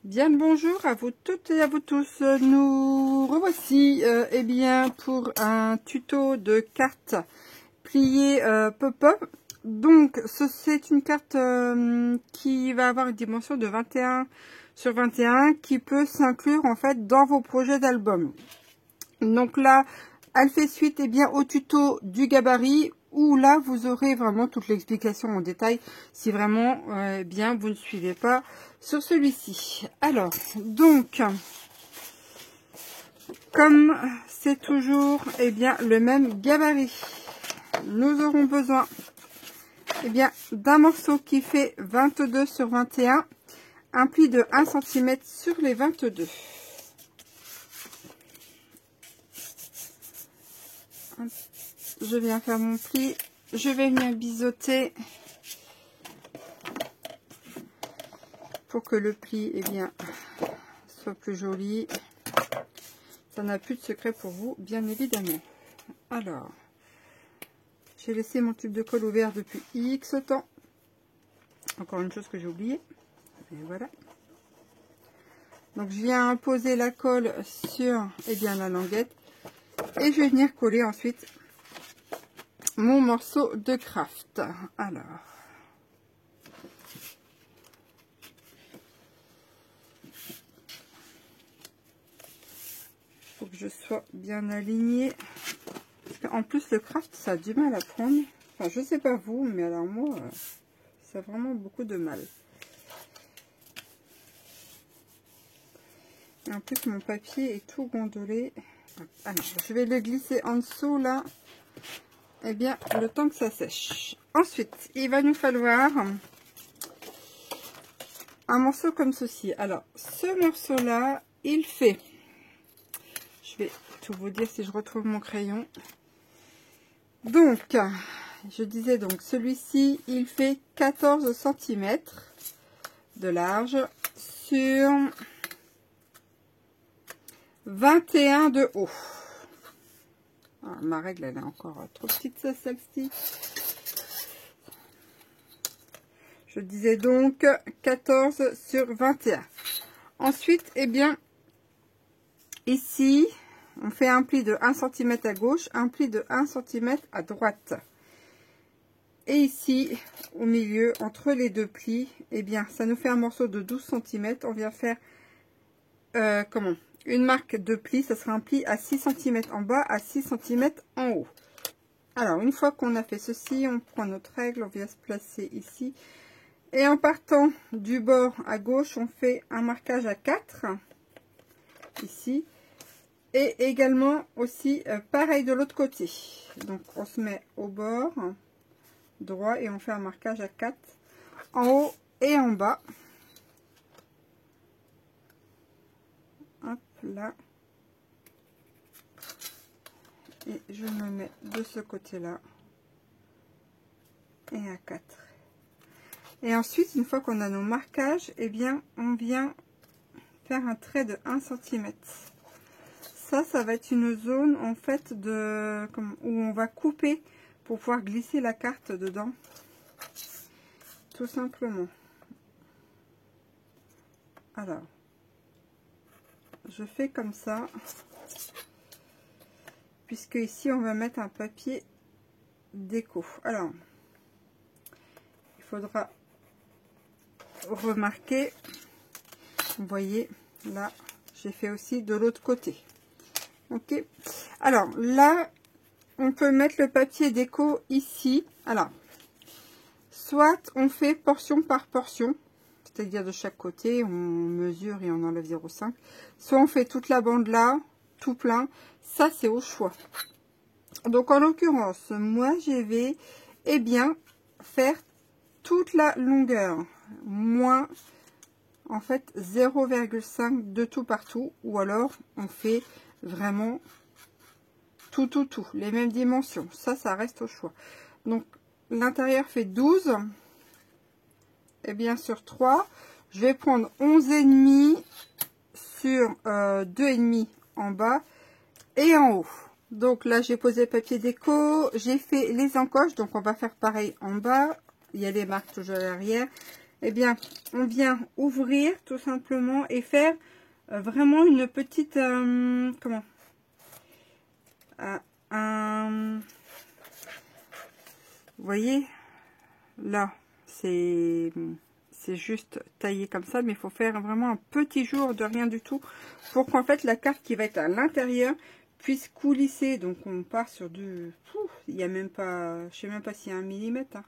Bien le bonjour à vous toutes et à vous tous. Nous revoici eh bien pour un tuto de cartes pliées pop-up. Donc c'est une carte qui va avoir une dimension de 21 sur 21 qui peut s'inclure en fait dans vos projets d'album. Donc là, elle fait suite eh bien au tuto du gabarit où là vous aurez vraiment toute l'explication en détail si vraiment bien vous ne suivez pas sur celui-ci. Alors donc comme c'est toujours eh bien le même gabarit, nous aurons besoin eh bien d'un morceau qui fait 22 sur 21, un pli de 1 cm sur les 22. Je viens faire mon pli, je vais venir biseauter pour que le pli eh bien, soit plus joli. Ça n'a plus de secret pour vous, bien évidemment. Alors, j'ai laissé mon tube de colle ouvert depuis X temps. Encore une chose que j'ai oublié. Et voilà. Donc, je viens poser la colle sur eh bien, la languette. Et je vais venir coller ensuite mon morceau de craft. Alors, il faut que je sois bien alignée. En plus, le craft, ça a du mal à prendre. Enfin, je sais pas vous, mais alors moi, ça a vraiment beaucoup de mal. Et en plus, mon papier est tout gondolé. Alors, je vais le glisser en dessous, là. Eh bien, le temps que ça sèche. Ensuite, il va nous falloir un morceau comme ceci. Alors, ce morceau-là, il fait... Je vais tout vous dire si je retrouve mon crayon. Donc, je disais donc, celui-ci, il fait 14 cm de large sur 21 de haut. Ah, ma règle, elle est encore trop petite, celle-ci. Je disais donc 14 sur 21. Ensuite, eh bien, ici, on fait un pli de 1 cm à gauche, un pli de 1 cm à droite. Et ici, au milieu, entre les deux plis, eh bien, ça nous fait un morceau de 12 cm. On vient faire, une marque de pli. Ça sera un pli à 6 cm en bas, à 6 cm en haut. Alors, une fois qu'on a fait ceci, on prend notre règle, on vient se placer ici. Et en partant du bord à gauche, on fait un marquage à 4, ici. Et également aussi, pareil de l'autre côté. Donc, on se met au bord droit et on fait un marquage à 4 en haut et en bas. Hop là. Et je me mets de ce côté-là. Et à 4. Et ensuite, une fois qu'on a nos marquages, eh bien, on vient faire un trait de 1 cm. Ça va être une zone, en fait, où on va couper pour pouvoir glisser la carte dedans. Tout simplement. Alors, je fais comme ça. Puisque ici, on va mettre un papier déco. Alors, il faudra remarquer, vous voyez, là, j'ai fait aussi de l'autre côté. Ok. Alors, là, on peut mettre le papier déco ici. Alors, soit on fait portion par portion, c'est-à-dire de chaque côté, on mesure et on enlève 0,5. Soit on fait toute la bande là, tout plein. Ça, c'est au choix. Donc, en l'occurrence, moi, je vais, eh bien, faire toute la longueur, moins, en fait, 0,5 de tout partout. Ou alors, on fait vraiment tout, les mêmes dimensions. Ça reste au choix. Donc, l'intérieur fait 12. Et bien, sur 3, je vais prendre 11,5 sur 2,5 en bas et en haut. Donc là, j'ai posé le papier déco, j'ai fait les encoches, donc on va faire pareil en bas. Il y a les marques toujours à l'arrière. eh bien, on vient ouvrir tout simplement et faire vraiment une petite, comment, vous voyez, là, c'est juste taillé comme ça, mais il faut faire vraiment un petit jour de rien du tout pour qu'en fait la carte qui va être à l'intérieur puisse coulisser. Donc on part sur du, il y a même pas, je sais même pas s'il y a 1 millimètre, hein.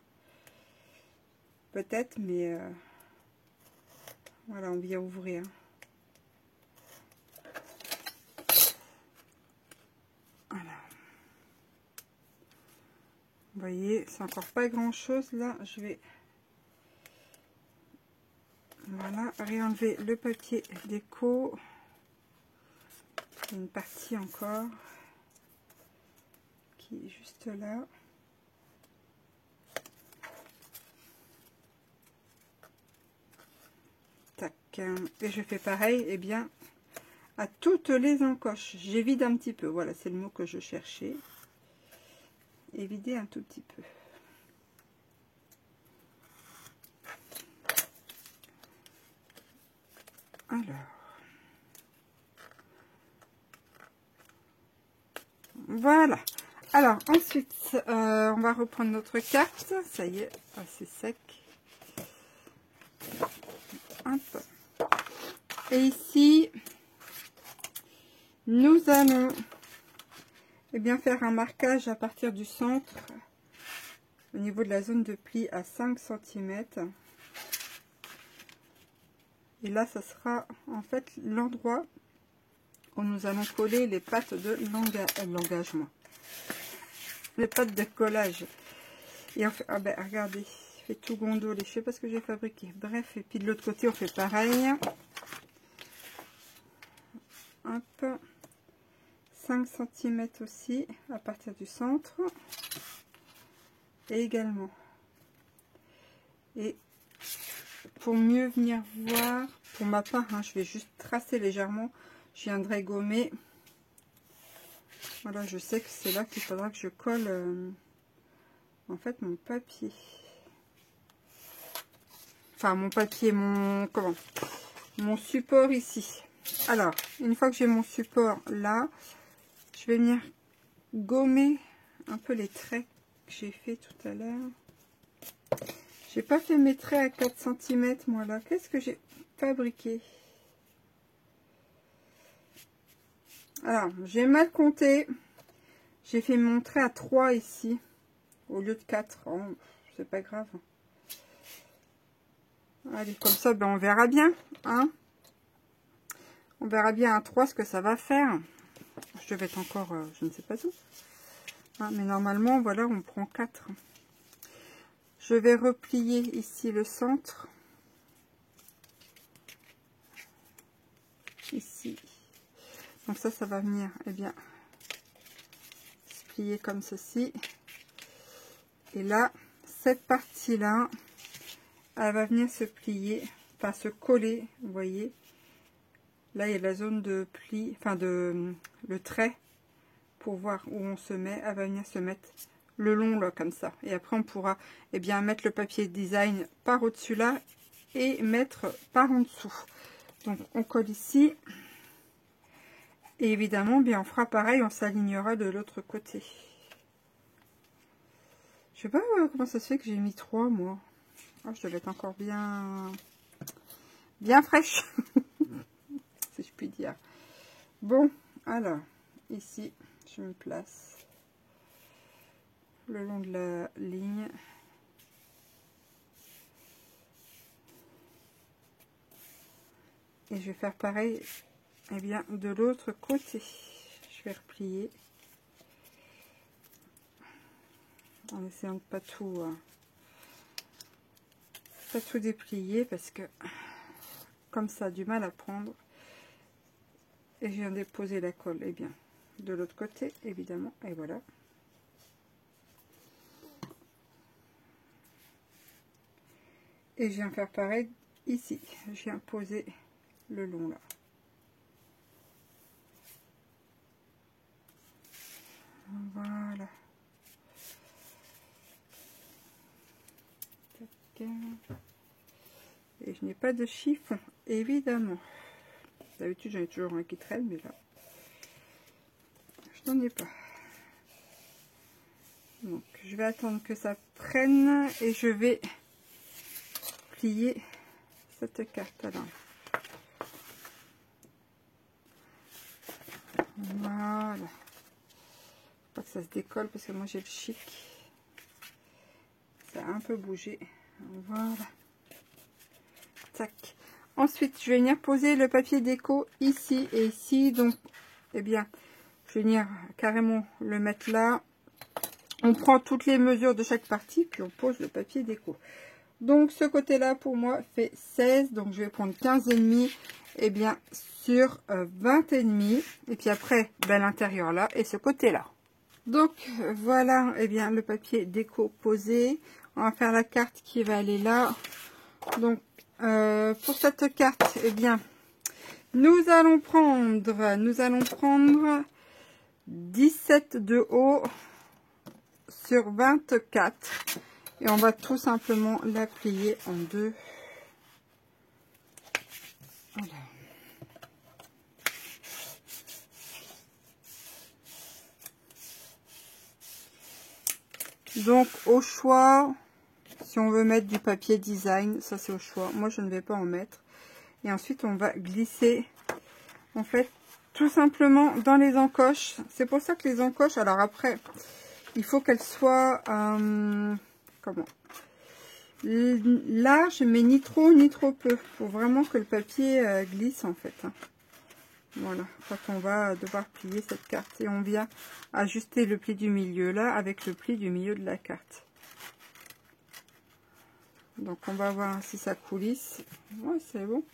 Peut-être, mais voilà, on vient ouvrir. Voilà. Vous voyez, c'est encore pas grand chose là. Je vais, voilà, réenlever le papier déco. Une partie encore qui est juste là. Tac. Et je fais pareil, et bien, à toutes les encoches. J'évide un petit peu. Voilà, c'est le mot que je cherchais. Évider un tout petit peu. Alors. Voilà. Alors, ensuite, on va reprendre notre carte. Ça y est, c'est sec. Hop. Et ici, nous allons bien faire un marquage à partir du centre, au niveau de la zone de pli à 5 cm. Et là, ça sera en fait l'endroit où nous allons coller les pattes de l'engagement. Les pattes de collage. Et on fait, ah ben regardez, il fait tout gondolé, je sais pas ce que j'ai fabriqué. Bref, et puis de l'autre côté, on fait pareil. Hop. 5 cm aussi, à partir du centre. Et également. Et pour mieux venir voir, pour ma part, hein, je vais juste tracer légèrement. Je viendrai gommer. Voilà, je sais que c'est là qu'il faudra que je colle en fait mon papier. Enfin, mon papier, mon support ici. Alors, une fois que j'ai mon support là, je vais venir gommer un peu les traits que j'ai fait tout à l'heure. J'ai pas fait mes traits à 4 cm, moi là. Qu'est-ce que j'ai fabriqué? Alors, j'ai mal compté. J'ai fait mon trait à 3 ici, au lieu de 4. Oh, c'est pas grave. Allez, comme ça, ben, on verra bien. Hein, on verra bien à 3 ce que ça va faire. Je vais être encore, je ne sais pas où. Hein, mais normalement, voilà, on prend 4. Je vais replier ici le centre. Ici. Donc ça va venir, eh bien, se plier comme ceci. Et là, cette partie-là, elle va venir se plier, enfin se coller, vous voyez. Là, il y a la zone de pli, enfin de le trait, pour voir où on se met. Elle va venir se mettre le long, là, comme ça. Et après, on pourra, eh bien, mettre le papier design par au-dessus là, et mettre par en dessous. Donc, on colle ici. Et évidemment, bien, on fera pareil, on s'alignera de l'autre côté. Je sais pas comment ça se fait que j'ai mis 3, moi. Oh, je devais être encore bien fraîche, si je puis dire. Bon, alors, ici, je me place le long de la ligne. Et je vais faire pareil, eh bien, de l'autre côté. Je vais replier. En essayant de pas tout déplier parce que comme ça, du mal à prendre. Et je viens déposer la colle, eh bien, de l'autre côté, évidemment. Et voilà. Et je viens faire pareil ici. Je viens poser le long là. Voilà. Tac. Et je n'ai pas de chiffon, évidemment. D'habitude, j'en ai toujours un qui traîne, mais là, je n'en ai pas. Donc, je vais attendre que ça prenne et je vais plier cette carte. Alors, voilà. Faut pas que ça se décolle parce que moi j'ai le chic. Ça a un peu bougé. Voilà. Tac. Ensuite, je vais venir poser le papier déco ici et ici. Donc, eh bien, je vais venir carrément le mettre là. On prend toutes les mesures de chaque partie, puis on pose le papier déco. Donc, ce côté-là, pour moi, fait 16. Donc, je vais prendre 15,5, eh bien, sur 20,5. Et puis après, ben, l'intérieur là et ce côté-là. Donc, voilà, eh bien, le papier déco posé. On va faire la carte qui va aller là. Donc, pour cette carte, eh bien, nous allons prendre 17 de haut sur 24 et on va tout simplement la plier en deux. Voilà. Donc au choix, si on veut mettre du papier design, ça c'est au choix. Moi je ne vais pas en mettre. Et ensuite on va glisser en fait tout simplement dans les encoches. C'est pour ça que les encoches, alors après il faut qu'elles soient comment, larges, mais ni trop ni trop peu. Il faut vraiment que le papier glisse en fait. Hein. Voilà, quand on va devoir plier cette carte. Et on vient ajuster le pli du milieu là avec le pli du milieu de la carte. Donc on va voir si ça coulisse. Ouais, c'est bon.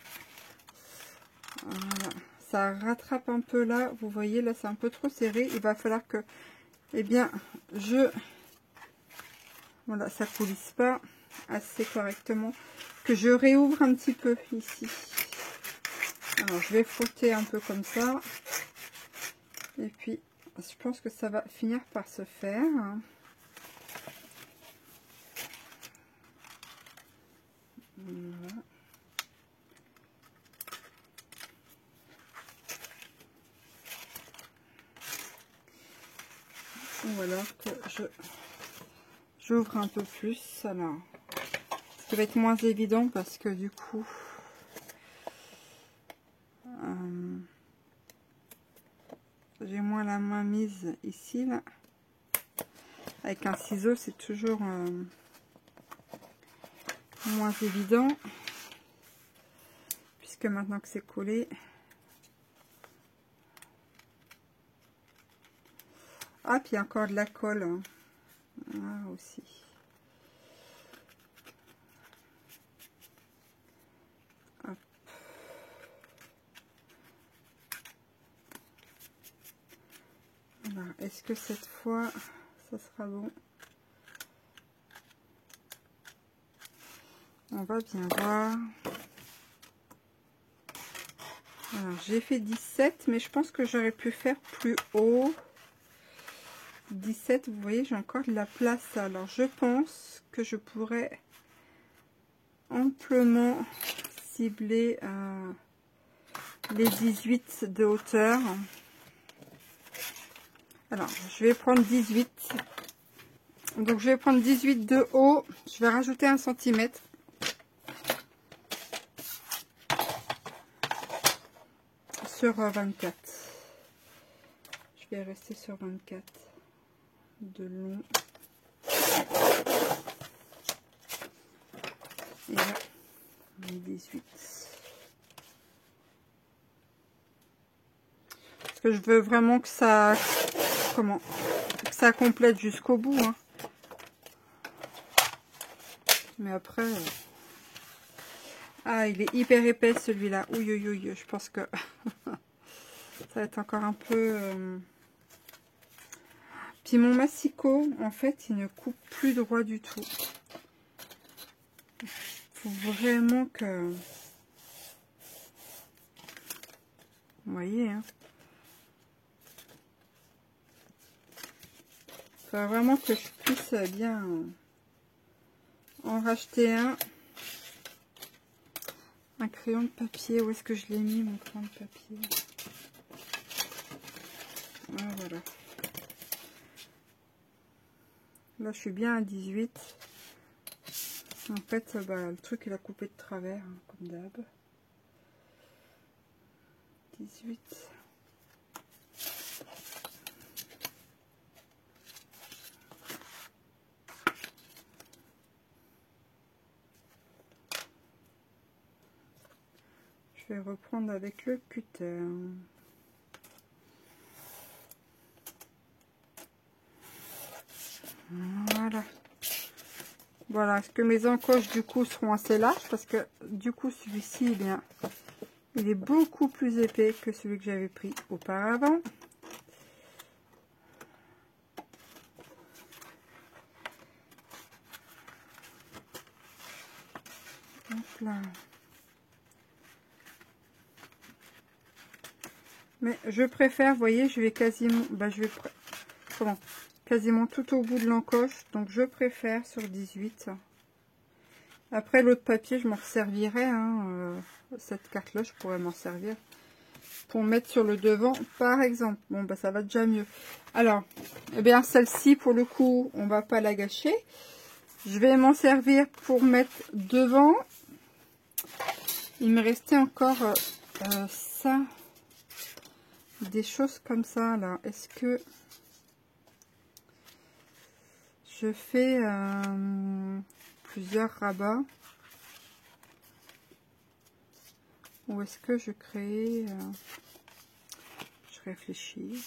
Voilà. Ça rattrape un peu là. Vous voyez, là c'est un peu trop serré. Il va falloir que, eh bien, voilà, ça coulisse pas assez correctement. Que je réouvre un petit peu ici. Alors je vais frotter un peu comme ça. Et puis je pense que ça va finir par se faire. Voilà. Ou alors que j'ouvre un peu plus. Alors, ce qui va être moins évident parce que du coup, j'ai moins la main mise ici là. Avec un ciseau, c'est toujours moins évident puisque maintenant que c'est collé. Ah, puis encore de la colle. Hein. Ah, aussi. Hop. Alors, est-ce que cette fois, ça sera bon? On va bien voir. Alors, j'ai fait 17, mais je pense que j'aurais pu faire plus haut. 17, vous voyez, j'ai encore de la place. Alors, je pense que je pourrais amplement cibler les 18 de hauteur. Alors, je vais prendre 18. Donc, je vais prendre 18 de haut. Je vais rajouter 1 cm. Sur 24. Je vais rester sur 24 de long. Et là, 18. Parce que je veux vraiment que ça, que ça complète jusqu'au bout. Hein. Mais après, ah, il est hyper épais celui-là. Oui, oui, oui, je pense que ça va être encore un peu. Puis mon massicot, en fait, il ne coupe plus droit du tout. Il faut vraiment que... Vous voyez, hein. Il faut vraiment que je puisse bien en racheter un. un crayon de papier. Où est-ce que je l'ai mis, mon crayon de papier? Ah, voilà. Là, je suis bien à 18. En fait, bah, le truc, il a coupé de travers, hein, comme d'hab. 18. Je vais reprendre avec le cutter. Voilà. Voilà, est-ce que mes encoches du coup seront assez larges parce que du coup celui-ci, eh bien, il est beaucoup plus épais que celui que j'avais pris auparavant. Hop là. Mais je préfère, vous voyez, je vais quasiment, bah, quasiment tout au bout de l'encoche, donc je préfère sur 18. Après l'autre papier, je m'en servirai, hein, cette carte-là, je pourrais m'en servir pour mettre sur le devant, par exemple. Bon, bah ça va déjà mieux. Alors, eh bien celle-ci, pour le coup, on va pas la gâcher. Je vais m'en servir pour mettre devant. Il me restait encore ça. Des choses comme ça là. Est-ce que je fais plusieurs rabats ou est-ce que je crée je réfléchis.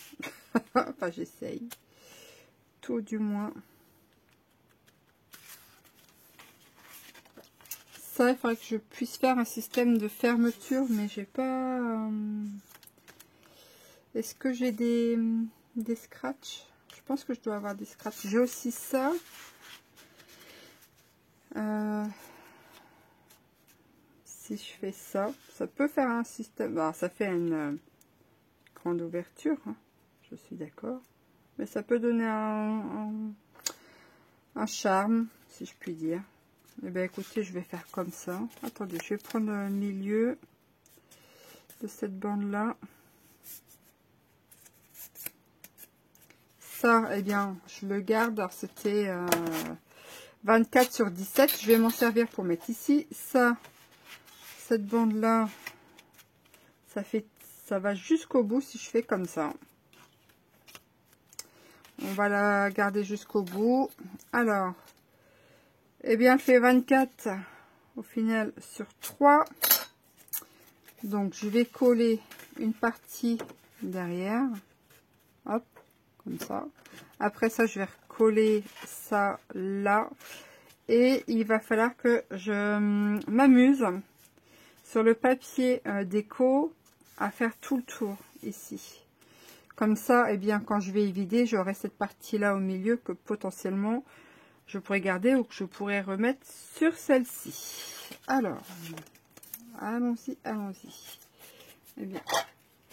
Enfin, j'essaye tout du moins. Ça, il faudrait que je puisse faire un système de fermeture, mais j'ai pas est-ce que j'ai des scratchs? Je pense que je dois avoir des scratchs. J'ai aussi ça. Si je fais ça, ça peut faire un système. Bah, ça fait une grande ouverture, hein, je suis d'accord. Mais ça peut donner un charme, si je puis dire. Eh bien, écoutez, je vais faire comme ça. Attendez, je vais prendre le milieu de cette bande-là. Ça, eh bien, je le garde. Alors, c'était 24 sur 17. Je vais m'en servir pour mettre ici. Ça, cette bande-là, ça va jusqu'au bout si je fais comme ça. On va la garder jusqu'au bout. Alors, eh bien, elle fait 24 au final sur 3. Donc, je vais coller une partie derrière. Hop, comme ça. Après ça, je vais recoller ça là. Et il va falloir que je m'amuse sur le papier déco à faire tout le tour ici. Comme ça, eh bien, quand je vais y vider, j'aurai cette partie-là au milieu que potentiellement je pourrais garder ou que je pourrais remettre sur celle-ci. Alors, allons-y, allons-y. Eh bien,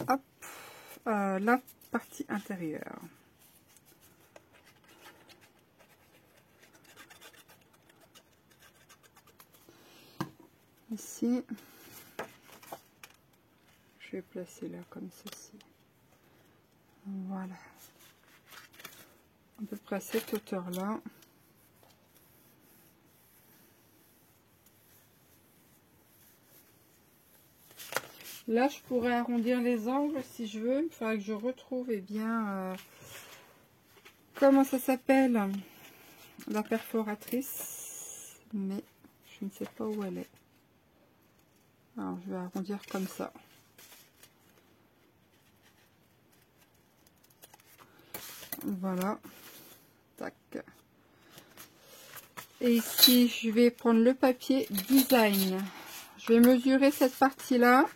hop, la partie intérieure. Ici, je vais placer là comme ceci. Voilà. À peu près à cette hauteur-là. Là, je pourrais arrondir les angles si je veux. Il faudrait que je retrouve, eh bien, comment ça s'appelle, la perforatrice. Mais je ne sais pas où elle est. Alors, je vais arrondir comme ça. Voilà. Tac. Et ici, je vais prendre le papier design. Je vais mesurer cette partie-là.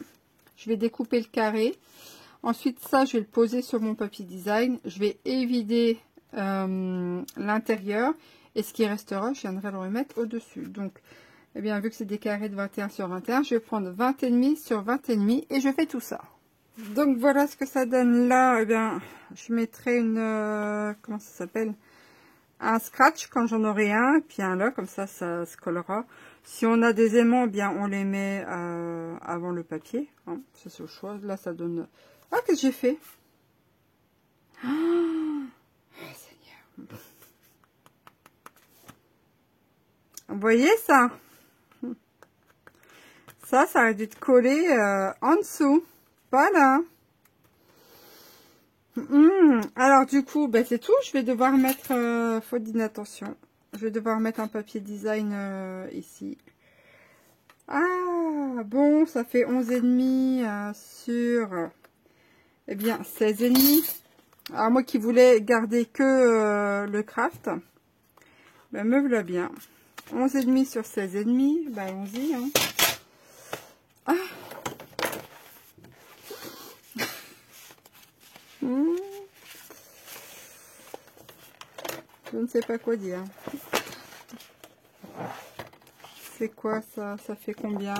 Je vais découper le carré. Ensuite, ça, je vais le poser sur mon papier design. Je vais évider l'intérieur. Et ce qui restera, je viendrai le remettre au-dessus. Donc, eh bien, vu que c'est des carrés de 21 sur 21, je vais prendre 20,5 sur 20,5 et je fais tout ça. Donc, voilà ce que ça donne là. Eh bien, je mettrai une... comment ça s'appelle? Un scratch quand j'en aurai un. Et puis un là, comme ça se collera. Si on a des aimants, eh bien on les met avant le papier. Hein. Ça c'est au choix. Là ça donne... Ah, qu'est-ce que j'ai fait? Oh, Seigneur. Vous voyez ça? Ça aurait dû te coller en dessous. Voilà. Alors du coup, ben, c'est tout. Je vais devoir mettre, faute d'inattention, je vais devoir mettre un papier design ici. Ah, bon, ça fait 11,5 sur, eh bien, 16,5. Alors moi qui voulais garder que le craft, ben, me voilà bien. 11,5 sur 16,5, ben allons-y. Hein. Ah. Je ne sais pas quoi dire. C'est quoi ça? Ça fait combien?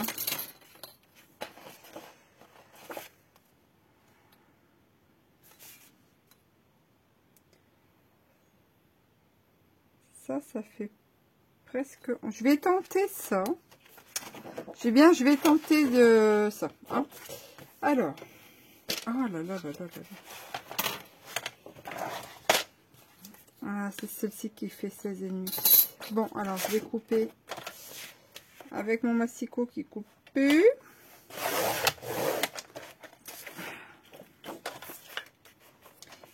Ça fait presque... Je vais tenter ça. Je vais tenter de ça. Hein. Alors. Oh là là là là là. Ah, c'est celle-ci qui fait 16,5. Bon, alors je vais couper avec mon massicot qui coupe plus.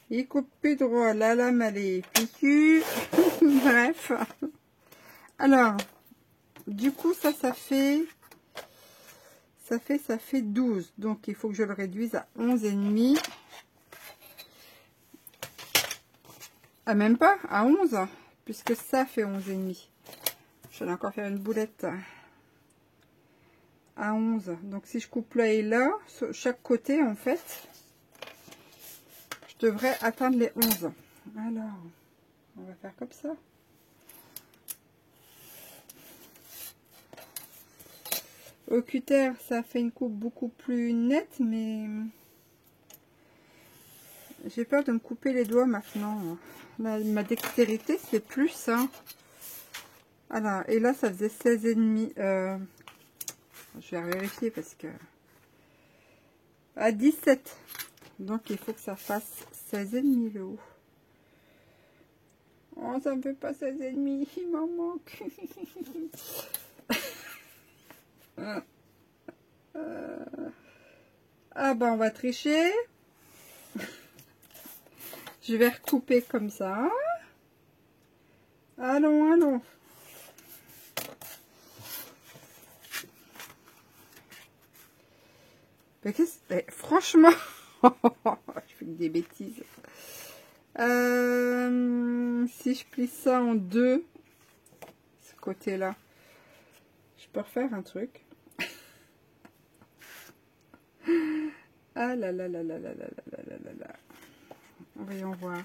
Il coupe plus droit. La lame, elle est piqûre. Bref. Alors, du coup, ça fait 12. Donc, il faut que je le réduise à 11,5. Ah, même pas, à 11, puisque ça fait 11,5. Je vais encore faire une boulette à 11. Donc, si je coupe là et là, sur chaque côté, en fait, je devrais atteindre les 11. Alors, on va faire comme ça. Au cutter, ça fait une coupe beaucoup plus nette, mais j'ai peur de me couper les doigts maintenant. Là, ma dextérité, c'est plus. Hein. Voilà, et là, ça faisait 16,5. Je vais vérifier parce que... À 17. Donc, il faut que ça fasse 16,5 le haut. Oh, ça me fait pas 16,5. Il m'en manque. Ah ben, on va tricher. Je vais recouper comme ça. Allons, allons. Mais qu'est-ce... franchement, je fais des bêtises. Si je plie ça en deux, ce côté-là, je peux refaire un truc. Ah là là là là là là là là là là. Voyons voir.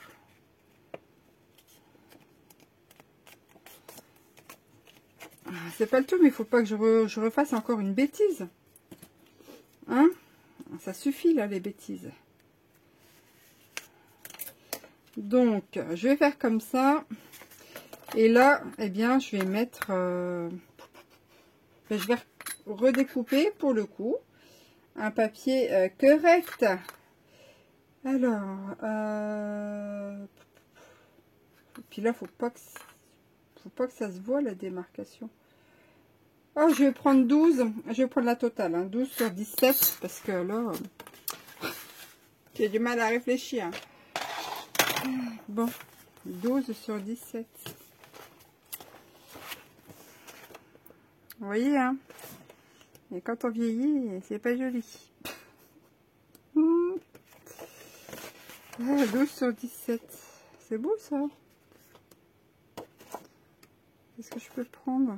C'est pas le tout, mais il faut pas que je refasse encore une bêtise. Hein? Ça suffit là, les bêtises. Donc, je vais faire comme ça. Et là, eh bien, je vais mettre... je vais redécouper, pour le coup, un papier correct. Alors, puis là, faut pas que ça se voit, la démarcation. Oh, je vais prendre 12. Je vais prendre la totale, hein, 12 sur 17, parce que là, j'ai du mal à réfléchir. Bon, 12 sur 17. Vous voyez, hein? Et quand on vieillit, c'est pas joli. 12 sur 17. C'est beau, ça. Qu'est-ce que je peux prendre?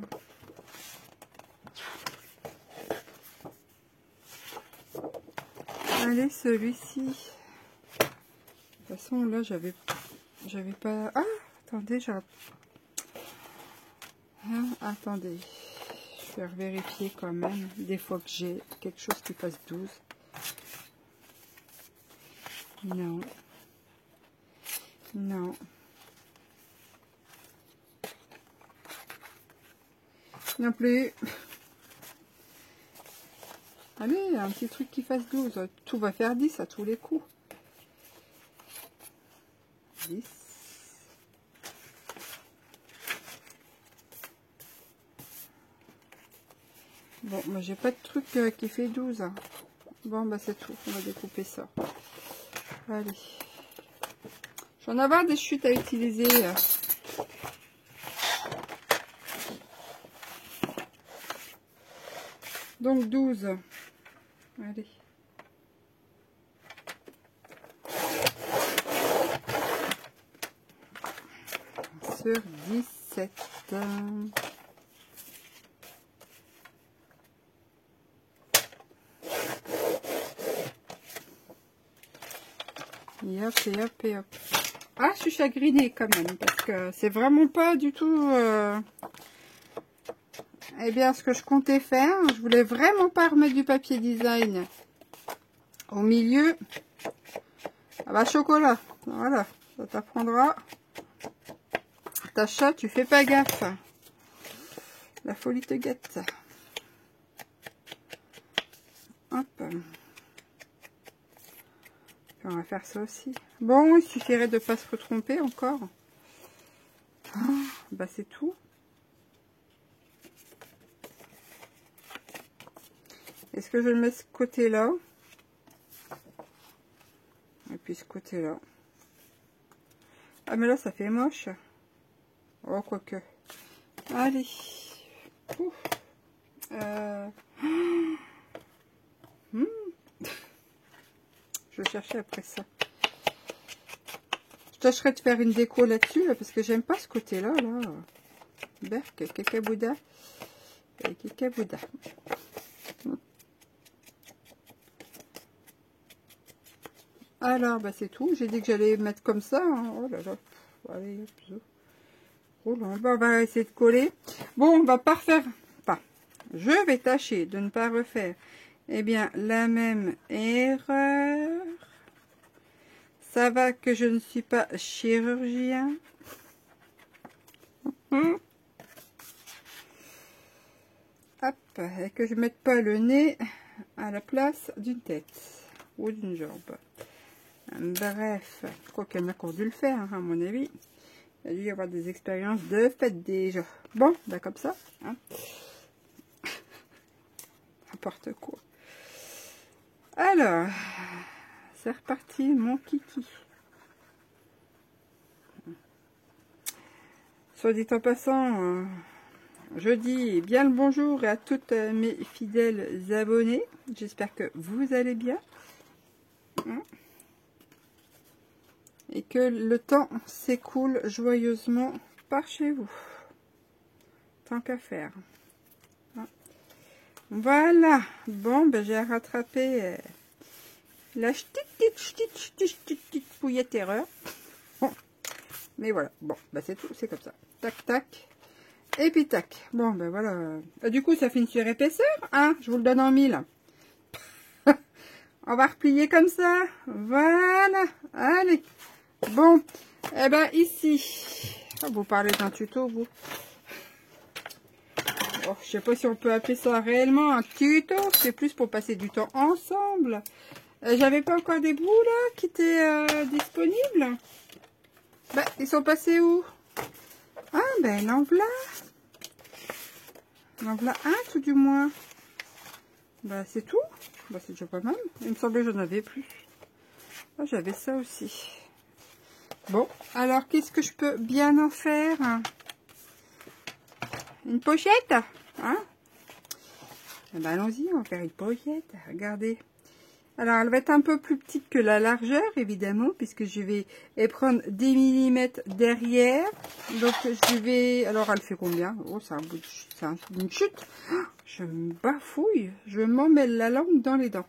Allez, celui-ci. De toute façon, là, j'avais pas... Ah, attendez, attendez. Je vais vérifier quand même. Des fois que j'ai quelque chose qui passe 12. Non. Non. Non plus. Allez, un petit truc qui fasse 12. Tout va faire 10 à tous les coups. 10. Bon, moi j'ai pas de truc qui fait 12. Bon, bah c'est tout. On va découper ça. Allez. J'en ai avoir des chutes à utiliser. Donc 12. Allez. Sur 17. Et hop, et hop, et hop. Ah, je suis chagrinée quand même, parce que c'est vraiment pas du tout... Eh bien, ce que je comptais faire, je voulais vraiment pas remettre du papier design au milieu. Ah bah, chocolat. Voilà, ça t'apprendra. Tacha, tu fais pas gaffe. La folie te guette. Hop. Puis on va faire ça aussi. Bon, il suffirait de pas se tromper encore. Ah, bah c'est tout. Est-ce que je le mets ce côté-là? Et puis ce côté-là. Ah mais là ça fait moche. Oh quoique. Allez. Ouf. Je vais chercher après ça. Je tâcherai de faire une déco là-dessus, là, parce que j'aime pas ce côté-là. Là. Berk, Kekabouda. Et Kekabouda. Alors, bah c'est tout. J'ai dit que j'allais mettre comme ça. Hein. Oh là là. Allez, hop. Oh là, bah, on va essayer de coller. Bon, on va pas refaire. Enfin, je vais tâcher de ne pas refaire. Eh bien, la même erreur. Ça va que je ne suis pas chirurgien. Hop, et que je ne mette pas le nez à la place d'une tête ou d'une jambe. Bref, je crois qu'il y en a qui ont dû le faire, hein, à mon avis. Il y a dû y avoir des expériences de fait déjà. Bon, bah comme ça. Hein. N'importe quoi. Alors, c'est reparti, mon kiki. Soit dit en passant, je dis bien le bonjour à toutes mes fidèles abonnés. J'espère que vous allez bien. Et que le temps s'écoule joyeusement par chez vous. Tant qu'à faire. Voilà. Bon, ben j'ai rattrapé la petite pouillette erreur. Bon. Mais voilà. Bon, ben c'est tout. C'est comme ça. Tac, tac. Et puis tac. Bon, ben voilà. Du coup, ça fait une surépaisseur. Hein, je vous le donne en 1000. On va replier comme ça. Voilà. Allez. Bon. Eh ben ici. Oh, vous parlez d'un tuto, vous. Oh, je sais pas si on peut appeler ça réellement un tuto. C'est plus pour passer du temps ensemble. J'avais pas encore des bouts là qui étaient disponibles. Ben, ils sont passés où? Ah, ben l'enveloppe. L'enveloppe un tout du moins. Ben c'est tout. Ben, c'est déjà pas mal. Il me semblait que j'en avais plus. Ah, j'avais ça aussi. Bon, alors qu'est-ce que je peux bien en faire? Une pochette, hein? Ben, allons-y, on va faire une pochette. Regardez. Alors, elle va être un peu plus petite que la largeur, évidemment, puisque je vais prendre des millimètres derrière. Donc, je vais... Alors, elle fait combien? Oh, c'est un bout de chute. C'est une chute. Oh, je me bafouille. Je m'emmêle la langue dans les dents.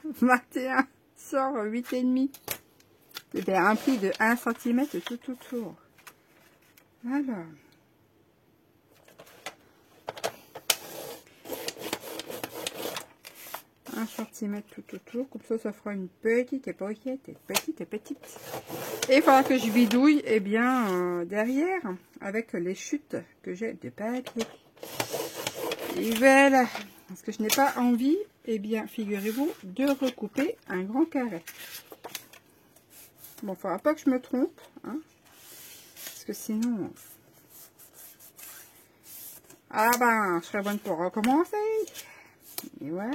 21 sur 8,5. C'est un pli de 1 cm tout autour. Alors... 1 cm tout autour, comme ça, ça fera une petite pochette, petite et petite. Et il faudra que je bidouille, eh bien, derrière, avec les chutes que j'ai de papier. Et voilà. Parce que je n'ai pas envie, eh bien, figurez-vous, de recouper un grand carré. Bon, il ne faudra pas que je me trompe, hein, parce que sinon... Ah ben, je serais bonne pour recommencer. Et voilà.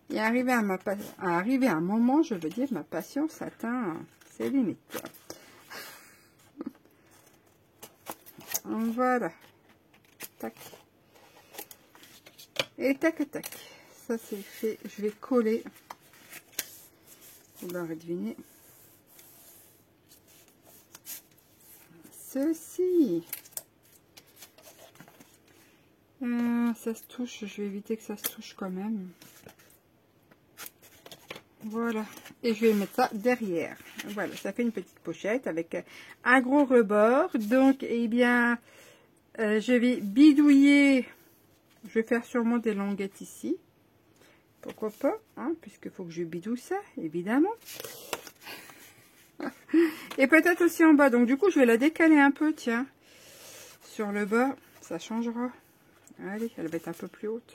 Et arrivé à un moment, je veux dire, ma patience atteint ses limites. Voilà. Tac. Et tac, tac. Ça, c'est fait. Je vais coller. Vous l'aurez deviné. Ceci. Ça se touche. Je vais éviter que ça se touche quand même. Voilà. Et je vais mettre ça derrière. Voilà. Ça fait une petite pochette avec un gros rebord. Donc, eh bien, je vais bidouiller. Je vais faire sûrement des languettes ici. Pourquoi pas, hein, puisqu'il faut que je bidouille ça, évidemment. Et peut-être aussi en bas. Donc, du coup, je vais la décaler un peu, tiens. Sur le bas, ça changera. Allez, elle va être un peu plus haute.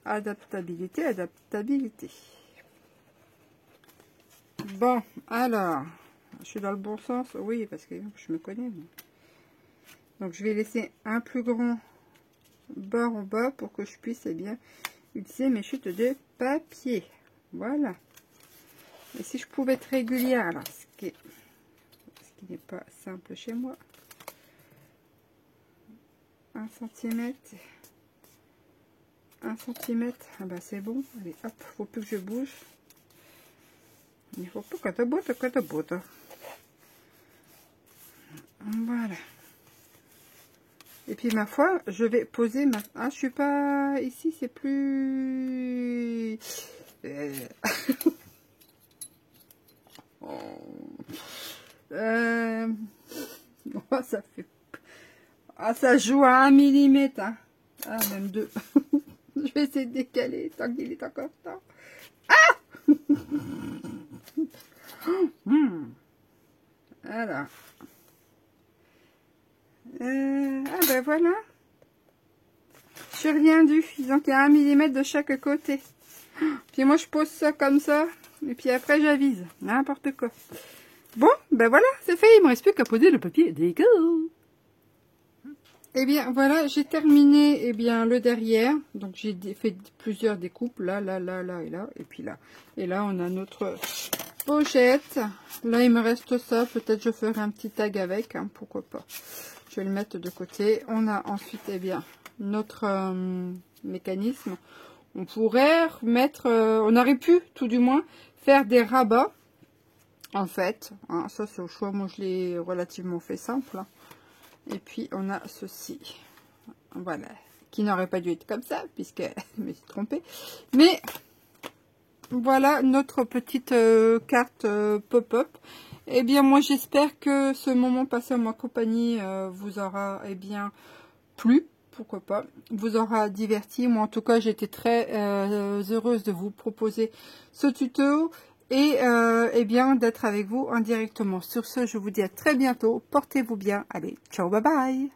Adaptabilité, adaptabilité. Bon, alors, je suis dans le bon sens. Oui, parce que je me connais. Moi. Donc, je vais laisser un plus grand bord en bas pour que je puisse, eh bien, utiliser mes chutes de papier. Voilà. Et si je pouvais être régulière, alors, ce qui n'est pas simple chez moi. 1 cm. 1 cm. Ah bah c'est bon. Allez, hop, faut plus que je bouge. Il faut pas que tu boutes. Voilà. Et puis ma foi, je vais poser ma... Ah, je suis pas... Ici, c'est plus... Oh, ça fait... Ah, ça joue à 1 mm. Hein. Ah, même 2. Je vais essayer de décaler tant qu'il est encore temps. Ah Alors. Ah ben voilà. Je suis rien dû. Donc il y a 1 mm de chaque côté. Puis moi je pose ça comme ça. Et puis après j'avise. N'importe quoi. Bon, ben voilà, c'est fait. Il me reste plus qu'à poser le papier déco. Et bien voilà, j'ai terminé eh bien le derrière. Donc j'ai fait plusieurs découpes. Là, là, là, là et là. Et puis là. Et là on a notre pochette. Là il me reste ça. Peut-être je ferai un petit tag avec. Hein, pourquoi pas. Je vais le mettre de côté. On a ensuite eh bien notre mécanisme. On pourrait remettre, on aurait pu tout du moins faire des rabats en fait. Hein, ça c'est au choix. Moi je l'ai relativement fait simple. Hein. Et puis on a ceci. Voilà. Qui n'aurait pas dû être comme ça puisque je me suis trompée. Mais voilà notre petite carte pop-up. Eh bien, moi, j'espère que ce moment passé en ma compagnie vous aura, eh bien, plu. Pourquoi pas. Vous aura diverti. Moi, en tout cas, j'étais très heureuse de vous proposer ce tuto et, eh bien, d'être avec vous indirectement. Sur ce, je vous dis à très bientôt. Portez-vous bien. Allez, ciao, bye bye.